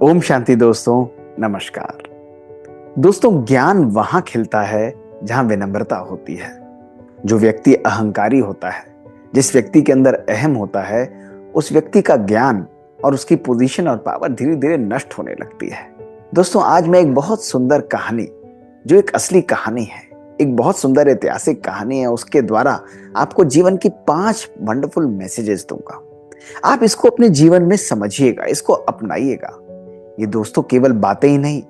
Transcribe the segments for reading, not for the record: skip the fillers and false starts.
ओम शांति दोस्तों, नमस्कार। दोस्तों, ज्ञान वहां खिलता है जहां विनम्रता होती है। जो व्यक्ति अहंकारी होता है, जिस व्यक्ति के अंदर अहम होता है, उस व्यक्ति का ज्ञान और उसकी पोजीशन और पावर धीरे धीरे नष्ट होने लगती है। दोस्तों, आज मैं एक बहुत सुंदर कहानी, जो एक असली कहानी है, एक बहुत सुंदर ऐतिहासिक कहानी है, उसके द्वारा आपको जीवन की 5 वंडरफुल मैसेजेस दूंगा। आप इसको अपने जीवन में समझिएगा, इसको अपनाइएगा। ये दोस्तों केवल बातें ही नहीं,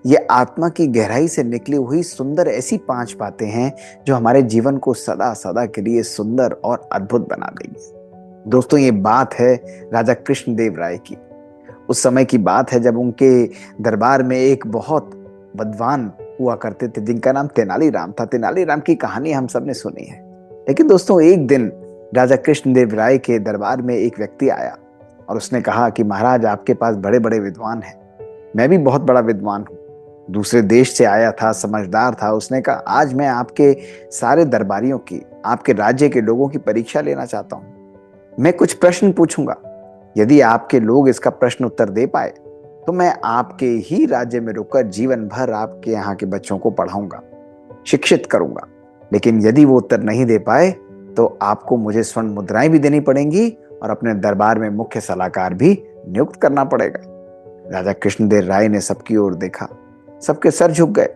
ये आत्मा की गहराई से निकली हुई सुंदर ऐसी 5 बातें हैं जो हमारे जीवन को सदा सदा के लिए सुंदर और अद्भुत बना देंगी। दोस्तों, ये बात है राजा कृष्णदेव राय की। उस समय की बात है जब उनके दरबार में एक बहुत विद्वान हुआ करते थे जिनका नाम तेनालीराम था। तेनालीराम की कहानी हम सब ने सुनी है। लेकिन दोस्तों, एक दिन राजा कृष्णदेव राय के दरबार में एक व्यक्ति आया और उसने कहा कि महाराज, आपके पास बड़े बड़े विद्वान हैं, मैं भी बहुत बड़ा विद्वान हूँ, दूसरे देश से आया था, समझदार था। उसने कहा, आज मैं आपके सारे दरबारियों की, आपके राज्य के लोगों की परीक्षा लेना चाहता हूँ। मैं कुछ प्रश्न पूछूंगा, यदि आपके लोग इसका प्रश्न उत्तर दे पाए तो मैं आपके ही राज्य में रुककर जीवन भर आपके यहाँ के बच्चों को पढ़ाऊंगा, शिक्षित करूंगा। लेकिन यदि वो उत्तर नहीं दे पाए तो आपको मुझे स्वर्ण मुद्राएं भी देनी पड़ेंगी और अपने दरबार में मुख्य सलाहकार भी नियुक्त करना पड़ेगा। राजा कृष्णदेव राय ने सबकी ओर देखा, सबके सर झुक गए।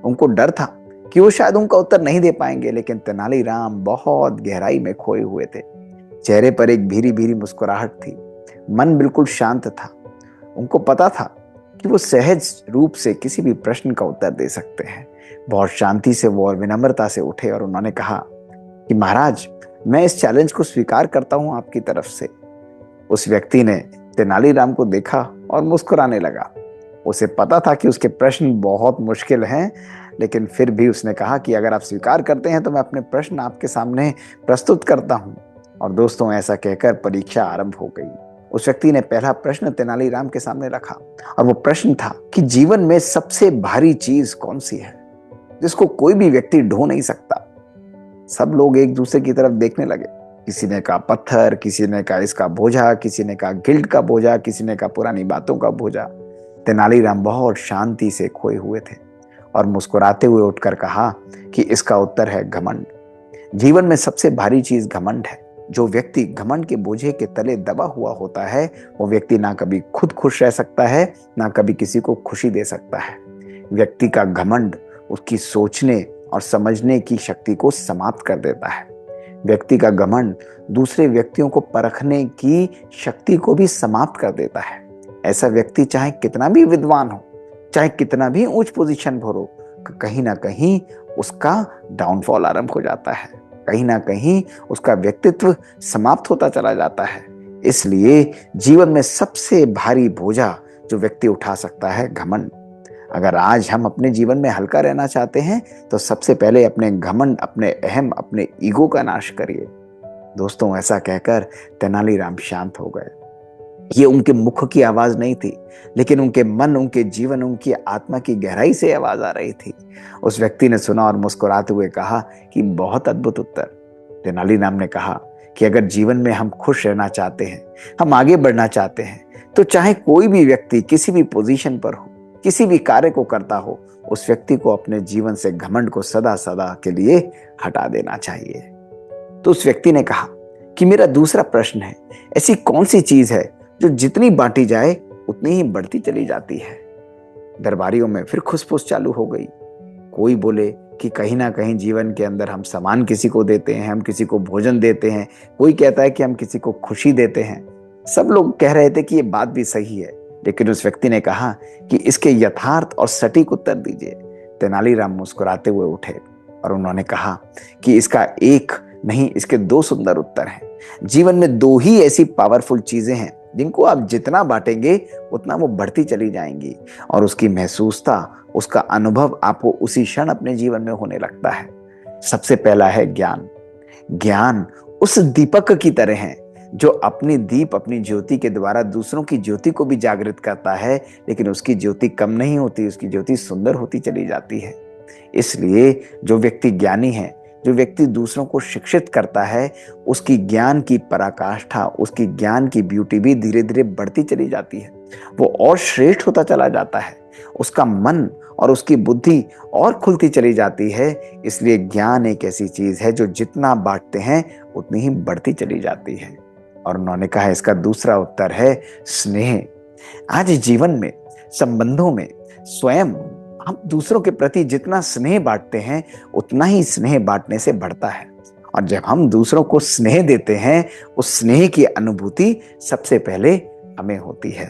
उनको डर था कि वो शायद उनका उत्तर नहीं दे पाएंगे, लेकिन तेनालीराम बहुत गहराई में खोए हुए थे। चेहरे पर एक भीरी भीरी मुस्कुराहट थी, मन बिल्कुल शांत था। उनको पता था कि वो सहज रूप से किसी भी प्रश्न का उत्तर दे सकते हैं। बहुत शांति से वो और विनम्रता से उठे और उन्होंने कहा कि महाराज, मैं इस चैलेंज को स्वीकार करता हूं आपकी तरफ से। उस व्यक्ति ने तेनालीराम को देखा और मुस्कुराने लगा। उसे पता था कि उसके प्रश्न बहुत मुश्किल हैं, लेकिन फिर भी उसने कहा कि अगर आप स्वीकार करते हैं तो मैं अपने प्रश्न आपके सामने प्रस्तुत करता हूं। और दोस्तों, ऐसा कहकर परीक्षा आरंभ हो गई। उस व्यक्ति ने पहला प्रश्न तेनालीराम के सामने रखा और वो प्रश्न था कि जीवन में सबसे भारी चीज कौन सी है जिसको कोई भी व्यक्ति ढो नहीं सकता। सब लोग एक दूसरे की तरफ देखने लगे। किसी ने कहा पत्थर, किसी ने कहा इसका बोझा, किसी ने कहा गिल्ट का बोझा, किसी ने कहा पुरानी बातों का बोझा। तेनालीराम बहुत शांति से खोए हुए थे और मुस्कुराते हुए उठकर कहा कि इसका उत्तर है घमंड। जीवन में सबसे भारी चीज घमंड है। जो व्यक्ति घमंड के बोझे के तले दबा हुआ होता है, वो व्यक्ति ना कभी खुद खुश रह सकता है, ना कभी किसी को खुशी दे सकता है। व्यक्ति का घमंड उसकी सोचने और समझने की शक्ति को समाप्त कर देता है। व्यक्ति का घमंड दूसरे व्यक्तियों को परखने की शक्ति को भी समाप्त कर देता है। ऐसा व्यक्ति चाहे कितना भी विद्वान हो, चाहे कितना भी उच्च पोजीशन पर हो, कहीं ना कहीं उसका डाउनफॉल आरंभ हो जाता है। कहीं ना कहीं उसका व्यक्तित्व समाप्त होता चला जाता है। इसलिए जीवन में सबसे भारी बोझा जो व्यक्ति उठा सकता है, घमंड। अगर आज हम अपने जीवन में हल्का रहना चाहते हैं तो सबसे पहले अपने घमंड, अपने अहम, अपने ईगो का नाश करिए। दोस्तों, ऐसा कहकर तेनालीराम शांत हो गए। ये उनके मुख की आवाज नहीं थी, लेकिन उनके मन, उनके जीवन, उनकी आत्मा की गहराई से आवाज आ रही थी। उस व्यक्ति ने सुना और मुस्कुराते हुए कहा कि बहुत अद्भुत उत्तर। तेनालीराम ने कहा कि अगर जीवन में हम खुश रहना चाहते हैं, हम आगे बढ़ना चाहते हैं, तो चाहे कोई भी व्यक्ति किसी भी पोजीशन पर हो, किसी भी कार्य को करता हो, उस व्यक्ति को अपने जीवन से घमंड को सदा सदा के लिए हटा देना चाहिए। तो उस व्यक्ति ने कहा कि मेरा दूसरा प्रश्न है, ऐसी कौन सी चीज है जो जितनी बांटी जाए उतनी ही बढ़ती चली जाती है। दरबारियों में फिर खुसफुस चालू हो गई। कोई बोले कि कहीं ना कहीं जीवन के अंदर हम सामान किसी को देते हैं, हम किसी को भोजन देते हैं। कोई कहता है कि हम किसी को खुशी देते हैं। सब लोग कह रहे थे कि ये बात भी सही है, लेकिन उस व्यक्ति ने कहा कि इसके यथार्थ और सटीक उत्तर दीजिए। तेनालीराम मुस्कुराते हुए उठे और उन्होंने कहा कि इसका एक नहीं, इसके 2 सुंदर उत्तर हैं। जीवन में 2 ही ऐसी पावरफुल चीजें हैं जिनको आप जितना बांटेंगे उतना वो बढ़ती चली जाएंगी, और उसकी महसूसता, उसका अनुभव आपको उसी क्षण अपने जीवन में होने लगता है। सबसे पहला है ज्ञान। ज्ञान उस दीपक की तरह है जो अपनी दीप, अपनी ज्योति के द्वारा दूसरों की ज्योति को भी जागृत करता है, लेकिन उसकी ज्योति कम नहीं होती, उसकी ज्योति सुंदर होती चली जाती है। इसलिए जो व्यक्ति ज्ञानी है, जो व्यक्ति दूसरों को शिक्षित करता है, उसकी ज्ञान की पराकाष्ठा, उसकी ज्ञान की ब्यूटी भी धीरे धीरे बढ़ती चली जाती है। वो और श्रेष्ठ होता चला जाता है, उसका मन और उसकी बुद्धि और खुलती चली जाती है। इसलिए ज्ञान एक ऐसी चीज है जो जितना बांटते हैं उतनी ही बढ़ती चली जाती है। और उन्होंने कहा इसका दूसरा उत्तर है स्नेह। आज जीवन में, संबंधों में स्वयं हम दूसरों के प्रति जितना स्नेह बांटते हैं उतना ही स्नेह बांटने से बढ़ता है। और जब हम दूसरों को स्नेह देते हैं, उस स्नेह की अनुभूति सबसे पहले हमें होती है।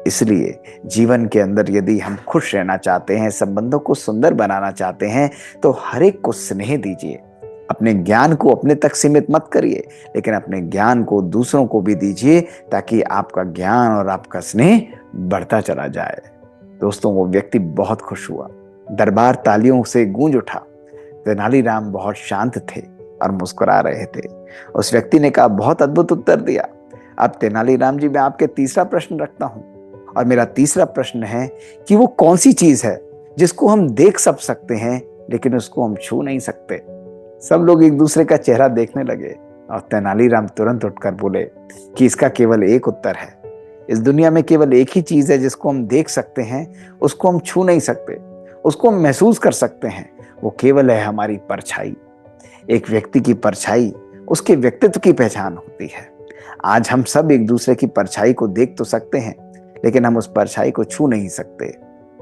इसलिए जीवन के अंदर यदि हम खुश रहना चाहते हैं, संबंधों को सुंदर बनाना चाहते हैं, तो हर एक को स्नेह दीजिए। अपने ज्ञान को अपने तक सीमित मत करिए, लेकिन अपने ज्ञान को दूसरों को भी दीजिए, ताकि आपका ज्ञान और आपका स्नेह बढ़ता चला जाए। दोस्तों, वो व्यक्ति बहुत खुश हुआ, दरबार तालियों से गूंज उठा। तेनालीराम बहुत शांत थे और मुस्कुरा रहे थे। उस व्यक्ति ने कहा, बहुत अद्भुत उत्तर दिया। अब तेनालीराम जी, मैं आपके तीसरा प्रश्न रखता हूं, और मेरा तीसरा प्रश्न है कि वो कौन सी चीज है जिसको हम देख सब सकते हैं लेकिन उसको हम छू नहीं सकते। सब लोग एक दूसरे का चेहरा देखने लगे और तेनालीराम तुरंत उठकर बोले कि इसका केवल एक उत्तर है। इस दुनिया में केवल एक ही चीज है जिसको हम देख सकते हैं, उसको हम छू नहीं सकते, उसको हम महसूस कर सकते हैं। वो केवल है हमारी परछाई। एक व्यक्ति की परछाई उसके व्यक्तित्व की पहचान होती है। आज हम सब एक दूसरे की परछाई को देख तो सकते हैं, लेकिन हम उस परछाई को छू नहीं सकते।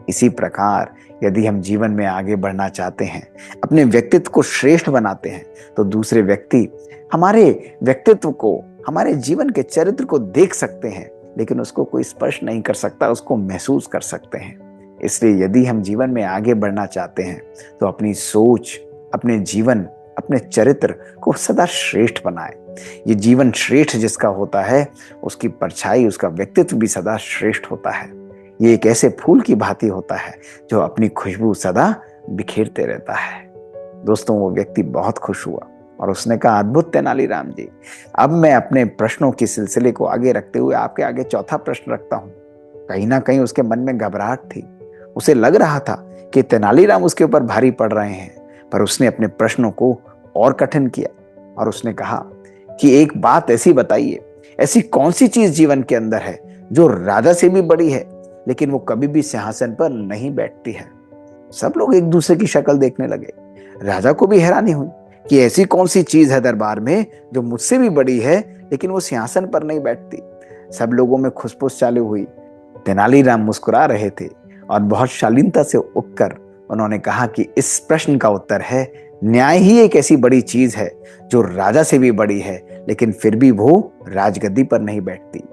इसी प्रकार यदि हम जीवन में आगे बढ़ना चाहते हैं, अपने व्यक्तित्व को श्रेष्ठ बनाते हैं, तो दूसरे व्यक्ति हमारे व्यक्तित्व को, हमारे जीवन के चरित्र को देख सकते हैं, लेकिन उसको कोई स्पर्श नहीं कर सकता, उसको महसूस कर सकते हैं। इसलिए यदि हम जीवन में आगे बढ़ना चाहते हैं, तो अपनी सोच, अपने जीवन, अपने चरित्र को सदा श्रेष्ठ बनाएं। ये जीवन श्रेष्ठ जिसका होता है, उसकी परछाई, उसका व्यक्तित्व भी सदा श्रेष्ठ होता है। ये एक ऐसे फूल की भांति होता है जो अपनी खुशबू सदा बिखेरते रहता है। दोस्तों, वो व्यक्ति बहुत खुश हुआ और उसने कहा, अद्भुत तेनालीराम जी, अब मैं अपने प्रश्नों की सिलसिले को आगे रखते हुए आपके आगे चौथा प्रश्न रखता हूं। कहीं ना कहीं उसके मन में घबराहट थी। उसे लग रहा था कि तेनालीराम उसके ऊपर भारी पड़ रहे हैं, पर उसने अपने प्रश्नों को और कठिन किया और उसने कहा कि एक बात ऐसी बताइए, ऐसी कौन सी चीज जीवन के अंदर है जो राजा से भी बड़ी है, लेकिन वो कभी भी सिंहासन पर नहीं बैठती है। सब लोग एक दूसरे की शक्ल देखने लगे। राजा को भी हैरानी हुई कि ऐसी कौन सी चीज है दरबार में जो मुझसे भी बड़ी है, लेकिन वो सिंहासन पर नहीं बैठती। सब लोगों में खुशफुस चालू हुई। तेनालीराम मुस्कुरा रहे थे और बहुत शालीनता से उठकर उन्होंने कहा कि इस प्रश्न का उत्तर है, न्याय ही एक ऐसी बड़ी चीज है जो राजा से भी बड़ी है, लेकिन फिर भी वो राजगद्दी पर नहीं बैठती।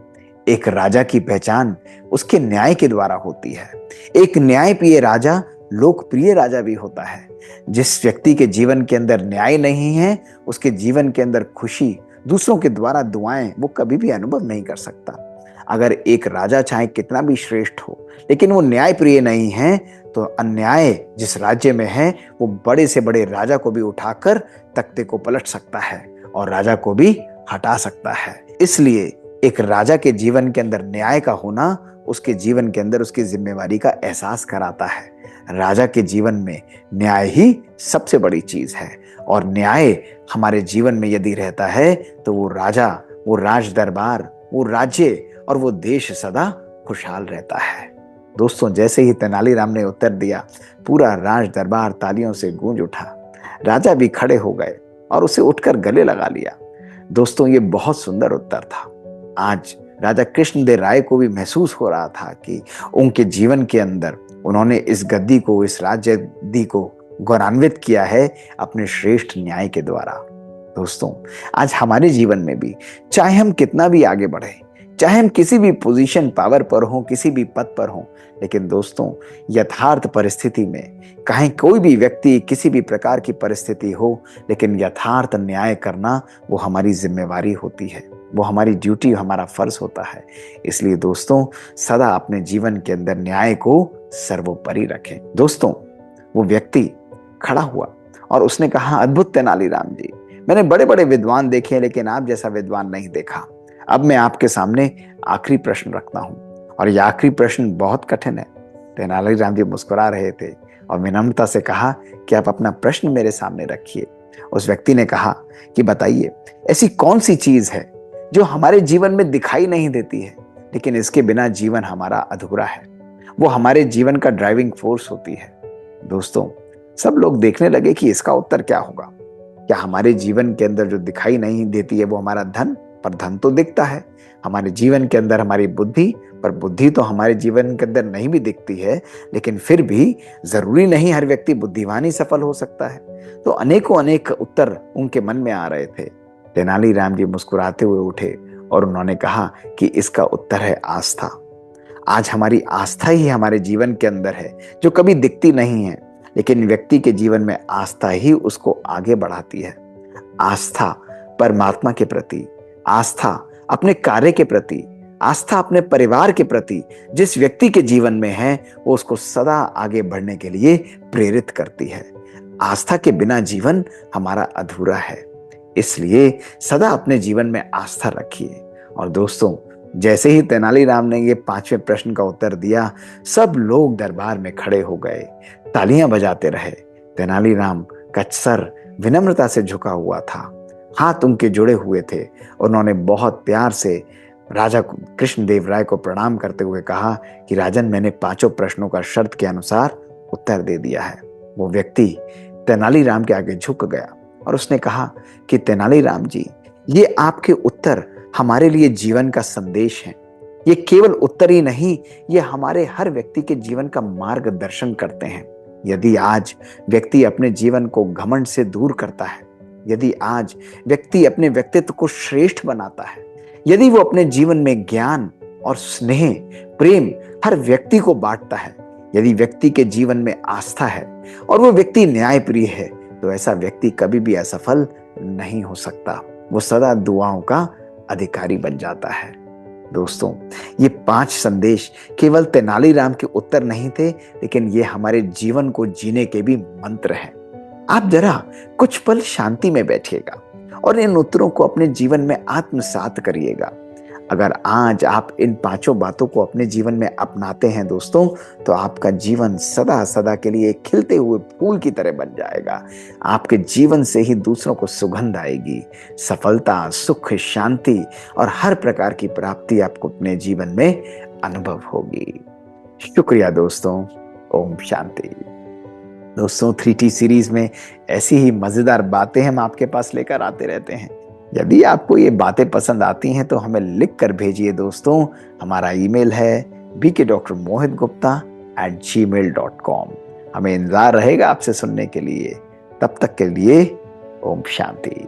एक राजा की पहचान उसके न्याय के द्वारा होती है। एक न्यायप्रिय राजा लोकप्रिय राजा भी होता है। जिस व्यक्ति के जीवन के अंदर न्याय नहीं है, उसके जीवन के अंदर खुशी, दूसरों के द्वारा दुआएं, वो कभी भी अनुभव नहीं कर सकता। अगर एक राजा चाहे कितना भी श्रेष्ठ हो, लेकिन वो न्यायप्रिय नहीं है, तो अन्याय जिस राज्य में है, वो बड़े से बड़े राजा को भी उठाकर तख्ते को पलट सकता है और राजा को भी हटा सकता है। इसलिए एक राजा के जीवन के अंदर न्याय का होना उसके जीवन के अंदर उसकी जिम्मेवारी का एहसास कराता है। राजा के जीवन में न्याय ही सबसे बड़ी चीज है, और न्याय हमारे जीवन में यदि रहता है तो वो राजा, वो राज दरबार, वो राज्य और वो देश सदा खुशहाल रहता है। दोस्तों, जैसे ही तेनालीराम ने उत्तर दिया, पूरा राज दरबार तालियों से गूंज उठा। राजा भी खड़े हो गए और उसे उठकर गले लगा लिया। दोस्तों, ये बहुत सुंदर उत्तर था। आज राजा कृष्णदेव राय को भी महसूस हो रहा था कि उनके जीवन के अंदर उन्होंने इस गद्दी को, इस राज्य गद्दी को गौरवान्वित किया है अपने श्रेष्ठ न्याय के द्वारा। दोस्तों, आज हमारे जीवन में भी चाहे हम कितना भी आगे बढ़े, चाहे हम किसी भी पोजीशन, पावर पर हो, किसी भी पद पर हो, लेकिन दोस्तों, यथार्थ परिस्थिति में कहीं कोई भी व्यक्ति, किसी भी प्रकार की परिस्थिति हो, लेकिन यथार्थ न्याय करना वो हमारी जिम्मेवारी होती है, वो हमारी ड्यूटी, हमारा फर्ज होता है। इसलिए दोस्तों, सदा अपने जीवन के अंदर न्याय को सर्वोपरि रखें। दोस्तों, वो व्यक्ति खड़ा हुआ और उसने कहा, अद्भुत तेनालीराम जी, मैंने बड़े बड़े विद्वान देखे, लेकिन आप जैसा विद्वान नहीं देखा। अब मैं आपके सामने आखिरी प्रश्न रखता हूं, और यह आखिरी प्रश्न बहुत कठिन है। तेनालीराम जी मुस्कुरा रहे थे और विनम्रता से कहा कि आप अपना प्रश्न मेरे सामने रखिए। उस व्यक्ति ने कहा कि बताइए, ऐसी कौन सी चीज है जो हमारे जीवन में दिखाई नहीं देती है, लेकिन इसके बिना जीवन हमारा अधूरा है। वो हमारे जीवन का ड्राइविंग फोर्स होती है। दोस्तों, सब लोग देखने लगे कि इसका उत्तर क्या होगा। क्या हमारे जीवन के अंदर जो दिखाई नहीं देती है वो हमारा धन, पर धन तो दिखता है। हमारे जीवन के अंदर हमारी बुद्धि, पर बुद्धि तो हमारे जीवन के अंदर नहीं भी दिखती है। लेकिन फिर भी जरूरी नहीं हर व्यक्ति बुद्धिमान ही सफल हो सकता है। तो अनेकों अनेक उत्तर उनके मन में आ रहे थे। तेनालीराम जी मुस्कुराते हुए उठे और उन्होंने कहा कि इसका उत्तर है आस्था। आज हमारी आस्था ही हमारे जीवन के अंदर है, जो कभी दिखती नहीं है, लेकिन व्यक्ति के जीवन में आस्था ही उसको आगे बढ़ाती है। आस्था परमात्मा के प्रति, आस्था अपने कार्य के प्रति, आस्था अपने परिवार के प्रति जिस व्यक्ति के जीवन में है, वो उसको सदा आगे बढ़ने के लिए प्रेरित करती है। आस्था के बिना जीवन हमारा अधूरा है। इसलिए सदा अपने जीवन में आस्था रखिए। और दोस्तों, जैसे ही तेनालीराम ने ये 5वें प्रश्न का उत्तर दिया, सब लोग दरबार में खड़े हो गए, तालियां बजाते रहे। तेनालीराम का सर विनम्रता से झुका हुआ था, हाथ उनके जुड़े हुए थे। उन्होंने बहुत प्यार से राजा कृष्णदेव राय को प्रणाम करते हुए कहा कि राजन, मैंने 5 प्रश्नों का शर्त के अनुसार उत्तर दे दिया है। वो व्यक्ति तेनालीराम के आगे झुक गया और उसने कहा कि तेनालीराम जी, ये आपके उत्तर हमारे लिए जीवन का संदेश है। ये केवल उत्तर ही नहीं, ये हमारे हर व्यक्ति के जीवन का मार्गदर्शन करते हैं। यदि आज व्यक्ति अपने जीवन को घमंड से दूर करता है, यदि आज व्यक्ति अपने व्यक्तित्व को श्रेष्ठ बनाता है, यदि वो अपने जीवन में ज्ञान और स्नेह, प्रेम हर व्यक्ति को बांटता है, यदि व्यक्ति के जीवन में आस्था है और वो व्यक्ति न्यायप्रिय है, तो ऐसा व्यक्ति कभी भी असफल नहीं हो सकता। वो सदा दुआओं का अधिकारी बन जाता है। दोस्तों, ये 5 संदेश केवल तेनालीराम के उत्तर नहीं थे, लेकिन ये हमारे जीवन को जीने के भी मंत्र हैं। आप जरा कुछ पल शांति में बैठिएगा और इन उत्तरों को अपने जीवन में आत्मसात करिएगा। अगर आज आप इन 5 बातों को अपने जीवन में अपनाते हैं दोस्तों, तो आपका जीवन सदा सदा के लिए खिलते हुए फूल की तरह बन जाएगा। आपके जीवन से ही दूसरों को सुगंध आएगी। सफलता, सुख, शांति और हर प्रकार की प्राप्ति आपको अपने जीवन में अनुभव होगी। शुक्रिया दोस्तों। ओम शांति। दोस्तों, 3T सीरीज में ऐसी ही मजेदार बातें हम आपके पास लेकर आते रहते हैं। यदि आपको ये बातें पसंद आती हैं तो हमें लिख कर भेजिए दोस्तों। हमारा ईमेल है bkdrmohitgupta@gmail.com। हमें इंतजार रहेगा आपसे सुनने के लिए। तब तक के लिए ओम शांति।